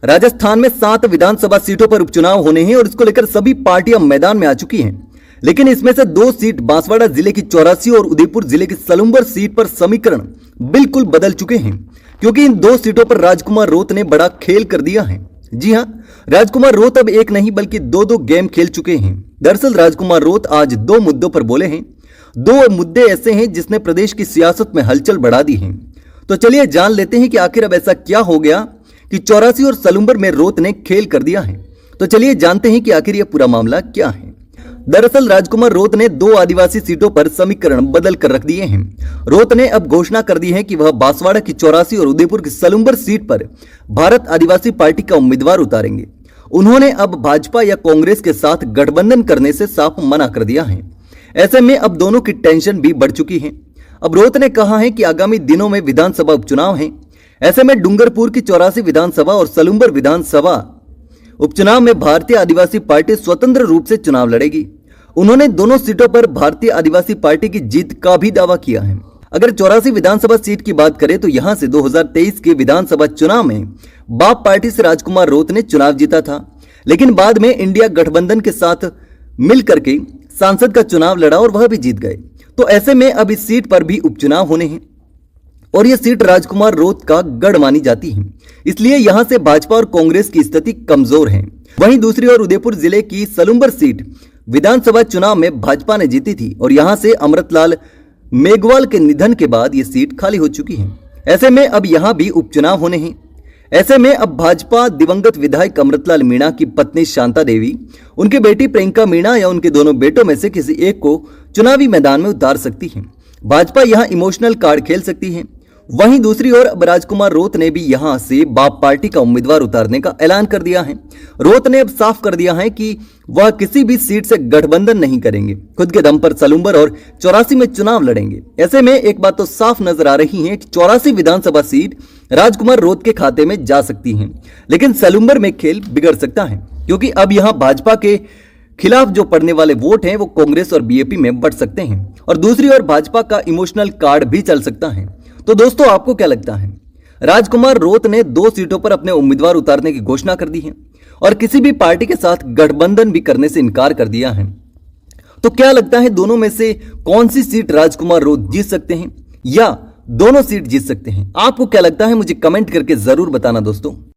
राजस्थान में 7 विधानसभा सीटों पर उपचुनाव होने हैं और इसको लेकर सभी पार्टियां मैदान में आ चुकी हैं। लेकिन इसमें से 2 सीट बांसवाड़ा जिले की 84 और उदयपुर जिले की सलुंबर सीट पर समीकरण बिल्कुल बदल चुके हैं, क्योंकि इन 2 सीटों पर राजकुमार रोत ने बड़ा खेल कर दिया है। जी हां, राजकुमार रोत अब एक नहीं बल्कि 2 गेम खेल चुके हैं। दरअसल राजकुमार रोत आज 2 मुद्दों पर बोले हैं। 2 मुद्दे ऐसे हैं जिसने प्रदेश की सियासत में हलचल बढ़ा दी है। तो चलिए जान लेते हैं कि आखिर अब ऐसा क्या हो गया कि 84 और सलुंबर में रोत ने खेल कर दिया है। तो चलिए जानते हैं कि आखिर यह पूरा मामला क्या है। दरअसल राजकुमार रोत ने 2 आदिवासी सीटों पर समीकरण बदल कर रख दिए हैं। रोत ने अब घोषणा कर दी है कि वह बांसवाड़ा की 84 और उदयपुर की सलुंबर सीट पर भारत आदिवासी पार्टी का उम्मीदवार उतारेंगे। उन्होंने अब भाजपा या कांग्रेस के साथ गठबंधन करने से साफ मना कर दिया है। ऐसे में अब दोनों की टेंशन भी बढ़ चुकी है। अब रोत ने कहा है कि आगामी दिनों में विधानसभा उपचुनाव है। ऐसे में डूंगरपुर की 84 विधानसभा और सलुंबर विधानसभा उपचुनाव में भारतीय आदिवासी पार्टी स्वतंत्र रूप से चुनाव लड़ेगी। उन्होंने दोनों सीटों पर भारतीय आदिवासी पार्टी की जीत का भी दावा किया है। अगर 84 विधानसभा सीट की बात करें तो यहां से 2023 के विधानसभा चुनाव में बाप पार्टी से राजकुमार रोत ने चुनाव जीता था, लेकिन बाद में इंडिया गठबंधन के साथ मिलकर के सांसद का चुनाव लड़ा और वह भी जीत गए। तो ऐसे में अब इस सीट पर भी उपचुनाव होने हैं और यह सीट राजकुमार रोत का गढ़ मानी जाती है। इसलिए यहां से भाजपा और कांग्रेस की स्थिति कमजोर है। वहीं दूसरी ओर उदयपुर जिले की सलुंबर सीट विधानसभा चुनाव में भाजपा ने जीती थी और यहां से अमृतलाल मेघवाल के निधन के बाद यह सीट खाली हो चुकी है। ऐसे में अब यहां भी उपचुनाव होने हैं। ऐसे में अब भाजपा दिवंगत विधायक अमृतलाल मीणा की पत्नी शांता देवी, उनकी बेटी प्रियंका मीणा या उनके दोनों बेटों में से किसी एक को चुनावी मैदान में उतार सकती है। भाजपा यहां इमोशनल कार्ड खेल सकती है। वहीं दूसरी ओर अब राजकुमार रोत ने भी यहां से बाप पार्टी का उम्मीदवार उतारने का ऐलान कर दिया है। रोत ने अब साफ कर दिया है कि वह किसी भी सीट से गठबंधन नहीं करेंगे, खुद के दम पर सलुंबर और 84 में चुनाव लड़ेंगे। ऐसे में एक बात तो साफ नजर आ रही है कि 84 विधानसभा सीट राजकुमार रोत के खाते में जा सकती है, लेकिन सलुंबर में खेल बिगड़ सकता है, क्योंकि अब यहां भाजपा के खिलाफ जो पड़ने वाले वोट हैं वो कांग्रेस और बीएपी में बढ़ सकते हैं और दूसरी ओर भाजपा का इमोशनल कार्ड भी चल सकता है। तो दोस्तों, आपको क्या लगता है? राजकुमार रोत ने 2 सीटों पर अपने उम्मीदवार उतारने की घोषणा कर दी है और किसी भी पार्टी के साथ गठबंधन भी करने से इनकार कर दिया है। तो क्या लगता है, दोनों में से कौन सी सीट राजकुमार रोत जीत सकते हैं या दोनों सीट जीत सकते हैं? आपको क्या लगता है? मुझे कमेंट करके जरूर बताना दोस्तों।